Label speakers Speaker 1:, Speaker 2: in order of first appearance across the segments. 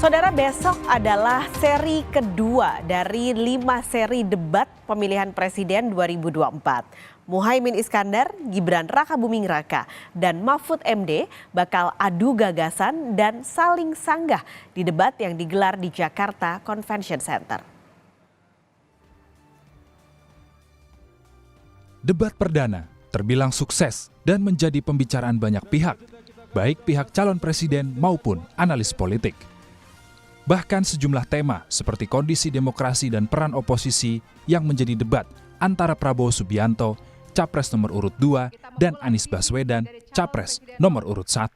Speaker 1: Saudara, besok adalah seri kedua dari 5 seri debat pemilihan presiden 2024. Muhaimin Iskandar, Gibran Rakabuming Raka, dan Mahfud MD bakal adu gagasan dan saling sanggah di debat yang digelar di Jakarta Convention Center.
Speaker 2: Debat perdana terbilang sukses dan menjadi pembicaraan banyak pihak, baik pihak calon presiden maupun analis politik. Bahkan sejumlah tema seperti kondisi demokrasi dan peran oposisi yang menjadi debat antara Prabowo Subianto, Capres nomor urut 2, dan Anies Baswedan, Capres nomor urut 1.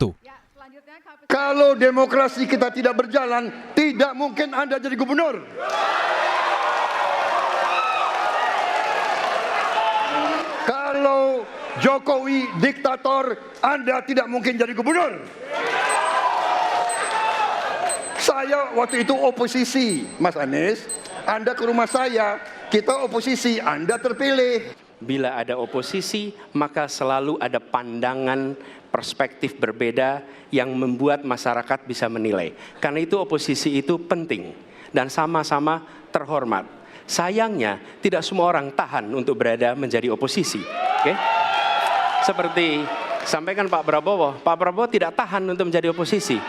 Speaker 3: Kalau demokrasi kita tidak berjalan, tidak mungkin Anda jadi gubernur. Kalau Jokowi diktator, Anda tidak mungkin jadi gubernur. Saya waktu itu oposisi, Mas Anies. Anda ke rumah saya, kita oposisi, Anda terpilih.
Speaker 4: Bila ada oposisi, maka selalu ada pandangan perspektif berbeda yang membuat masyarakat bisa menilai. Karena itu oposisi itu penting dan sama-sama terhormat. Sayangnya tidak semua orang tahan untuk berada menjadi oposisi. Oke? Seperti sampaikan Pak Prabowo tidak tahan untuk menjadi oposisi.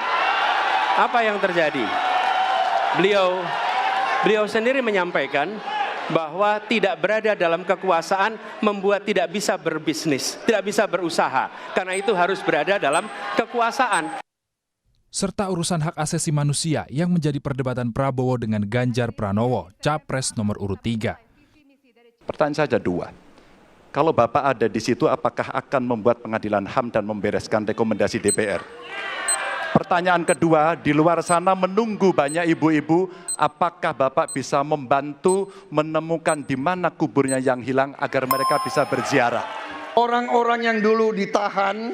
Speaker 4: Apa yang terjadi? Beliau sendiri menyampaikan bahwa tidak berada dalam kekuasaan membuat tidak bisa berbisnis, tidak bisa berusaha. Karena itu harus berada dalam kekuasaan.
Speaker 2: Serta urusan hak asasi manusia yang menjadi perdebatan Prabowo dengan Ganjar Pranowo, Capres nomor urut 3.
Speaker 5: Pertanyaan saja 2. Kalau Bapak ada di situ, apakah akan membuat pengadilan HAM dan membereskan rekomendasi DPR? Pertanyaan kedua, di luar sana menunggu banyak ibu-ibu, apakah Bapak bisa membantu menemukan di mana kuburnya yang hilang agar mereka bisa berziarah?
Speaker 3: Orang-orang yang dulu ditahan,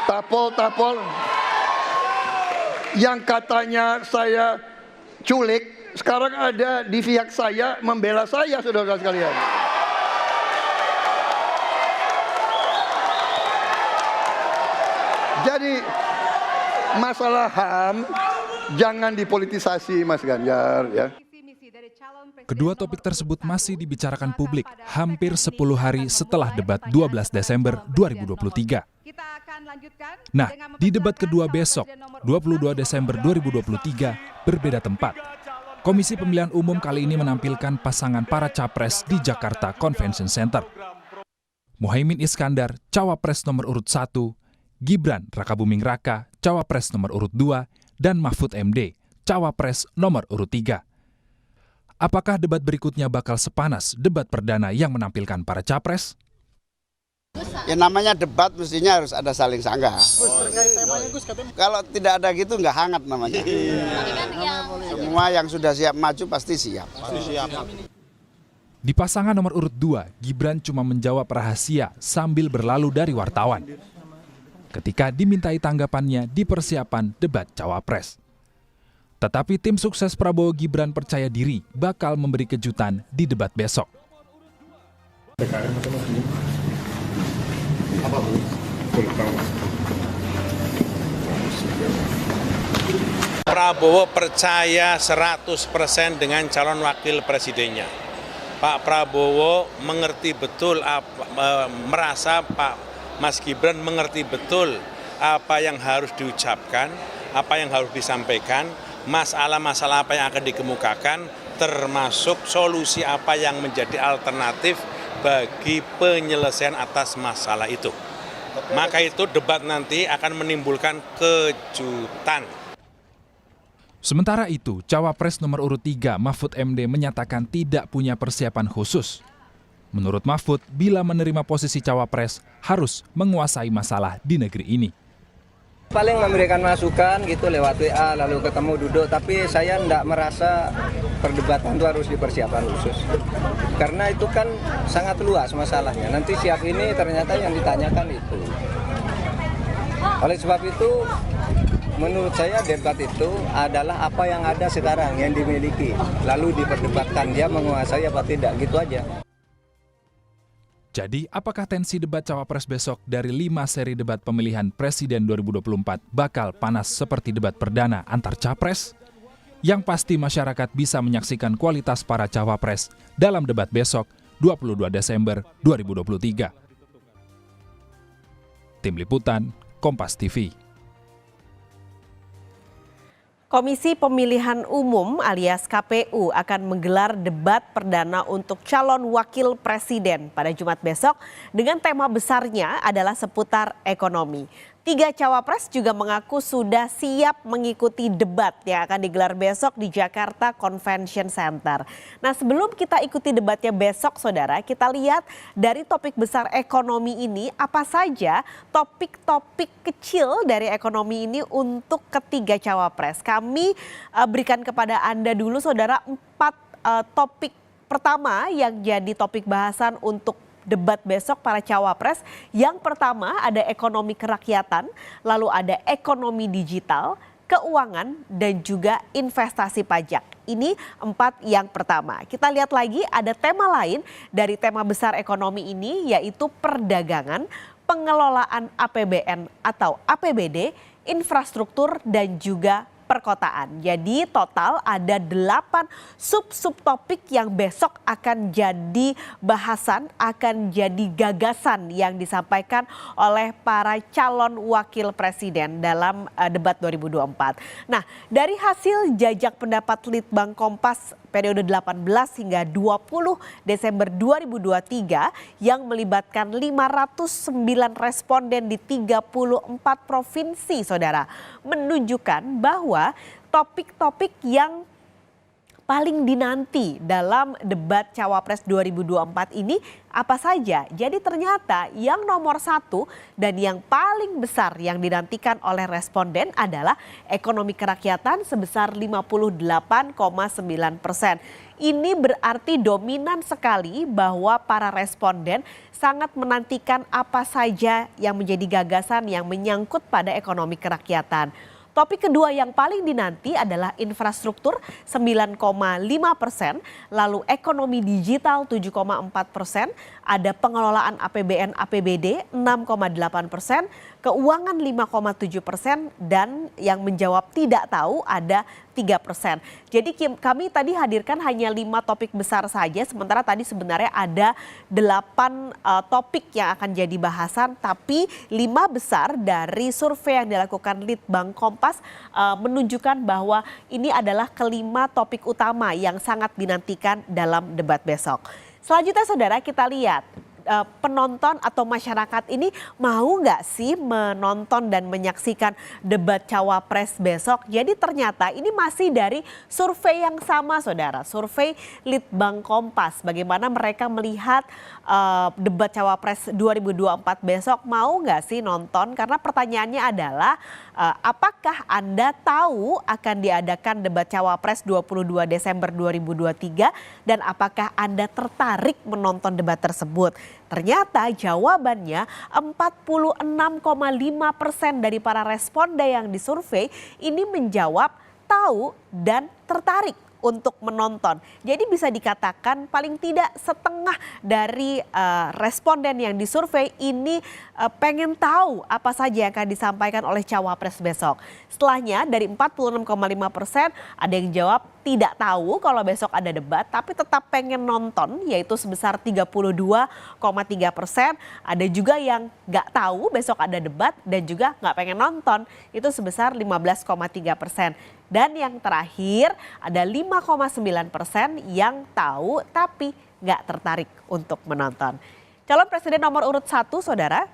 Speaker 3: tapol-tapol, yang katanya saya culik, sekarang ada di pihak saya membela saya, saudara sekalian. Jadi masalah HAM jangan dipolitisasi, Mas Ganjar, ya.
Speaker 2: Kedua topik tersebut masih dibicarakan publik hampir 10 hari setelah debat 12 Desember 2023. Nah, di debat kedua besok, 22 Desember 2023, berbeda tempat. Komisi Pemilihan Umum kali ini menampilkan pasangan para capres di Jakarta Convention Center. Muhaimin Iskandar, Cawapres nomor urut 1, Gibran Rakabuming Raka, Cawapres nomor urut 2, dan Mahfud MD, Cawapres nomor urut 3. Apakah debat berikutnya bakal sepanas debat perdana yang menampilkan para capres?
Speaker 6: Ya namanya debat mestinya harus ada saling sanggah. Kalau tidak ada gitu nggak hangat namanya. Semua yang sudah siap maju pasti siap.
Speaker 2: Di pasangan nomor urut 2, Gibran cuma menjawab rahasia sambil berlalu dari wartawan ketika dimintai tanggapannya di persiapan debat Cawapres. Tetapi tim sukses Prabowo Gibran percaya diri bakal memberi kejutan di debat besok.
Speaker 7: Prabowo percaya 100% dengan calon wakil presidennya. Pak Prabowo mengerti betul, merasa Pak Mas Gibran mengerti betul apa yang harus diucapkan, apa yang harus disampaikan, masalah-masalah apa yang akan dikemukakan, termasuk solusi apa yang menjadi alternatif bagi penyelesaian atas masalah itu. Maka itu debat nanti akan menimbulkan kejutan.
Speaker 2: Sementara itu, Cawapres nomor urut 3 Mahfud MD menyatakan tidak punya persiapan khusus. Menurut Mahfud, bila menerima posisi Cawapres, harus menguasai masalah di negeri ini.
Speaker 8: Paling memberikan masukan gitu lewat WA, lalu ketemu duduk, tapi saya tidak merasa perdebatan itu harus dipersiapkan khusus. Karena itu kan sangat luas masalahnya, nanti siap ini ternyata yang ditanyakan itu. Oleh sebab itu, menurut saya debat itu adalah apa yang ada sekarang, yang dimiliki. Lalu diperdebatkan, dia menguasai apa tidak, gitu aja.
Speaker 2: Jadi, apakah tensi debat Cawapres besok dari 5 seri debat pemilihan Presiden 2024 bakal panas seperti debat perdana antar Capres? Yang pasti masyarakat bisa menyaksikan kualitas para cawapres dalam debat besok 22 Desember 2023. Tim Liputan, Kompas TV.
Speaker 1: Komisi Pemilihan Umum alias KPU akan menggelar debat perdana untuk calon wakil presiden pada Jumat besok dengan tema besarnya adalah seputar ekonomi. 3 cawapres juga mengaku sudah siap mengikuti debat yang akan digelar besok di Jakarta Convention Center. Nah, sebelum kita ikuti debatnya besok, saudara, kita lihat dari topik besar ekonomi ini apa saja topik-topik kecil dari ekonomi ini untuk ketiga cawapres. Kami berikan kepada Anda dulu, saudara, 4 topik pertama yang jadi topik bahasan untuk debat besok para cawapres. Yang pertama ada ekonomi kerakyatan, lalu ada ekonomi digital, keuangan, dan juga investasi pajak. Ini 4 yang pertama. Kita lihat lagi ada tema lain dari tema besar ekonomi ini, yaitu perdagangan, pengelolaan APBN atau APBD, infrastruktur, dan juga perkotaan. Jadi total ada 8 sub-topik yang besok akan jadi bahasan, akan jadi gagasan yang disampaikan oleh para calon wakil presiden dalam debat 2024. Nah, dari hasil jajak pendapat Litbang Kompas periode 18 hingga 20 Desember 2023 yang melibatkan 509 responden di 34 provinsi, saudara, menunjukkan bahwa topik-topik yang paling dinanti dalam debat Cawapres 2024 ini apa saja? Jadi ternyata yang nomor 1 dan yang paling besar yang dinantikan oleh responden adalah ekonomi kerakyatan sebesar 58,9%. Ini berarti dominan sekali bahwa para responden sangat menantikan apa saja yang menjadi gagasan yang menyangkut pada ekonomi kerakyatan. Topik kedua yang paling dinanti adalah infrastruktur 9,5%, lalu ekonomi digital 7,4%, ada pengelolaan APBN APBD 6,8%, keuangan 5,7%, dan yang menjawab tidak tahu ada 3%. Jadi kami tadi hadirkan hanya 5 topik besar saja, sementara tadi sebenarnya ada 8 topik yang akan jadi bahasan, tapi 5 besar dari survei yang dilakukan Litbang Kompas menunjukkan bahwa ini adalah kelima topik utama yang sangat dinantikan dalam debat besok. Selanjutnya, saudara, kita lihat penonton atau masyarakat ini mau nggak sih menonton dan menyaksikan debat Cawapres besok? Jadi ternyata ini masih dari survei yang sama, saudara, survei Litbang Kompas. Bagaimana mereka melihat debat Cawapres 2024 besok, mau nggak sih nonton? Karena pertanyaannya adalah apakah Anda tahu akan diadakan debat Cawapres 22 Desember 2023 dan apakah Anda tertarik menonton debat tersebut? Ternyata jawabannya 46,5% dari para responden yang disurvei ini menjawab tahu dan tertarik untuk menonton. Jadi bisa dikatakan paling tidak setengah dari responden yang disurvei ini pengen tahu apa saja yang akan disampaikan oleh Cawapres besok. Setelahnya dari 46,5% ada yang jawab tidak tahu kalau besok ada debat tapi tetap pengen nonton, yaitu sebesar 32,3%. Ada juga yang nggak tahu besok ada debat dan juga nggak pengen nonton, itu sebesar 15,3%. Dan yang terakhir ada 5,9% yang tahu tapi nggak tertarik untuk menonton. Calon presiden nomor urut 1, saudara,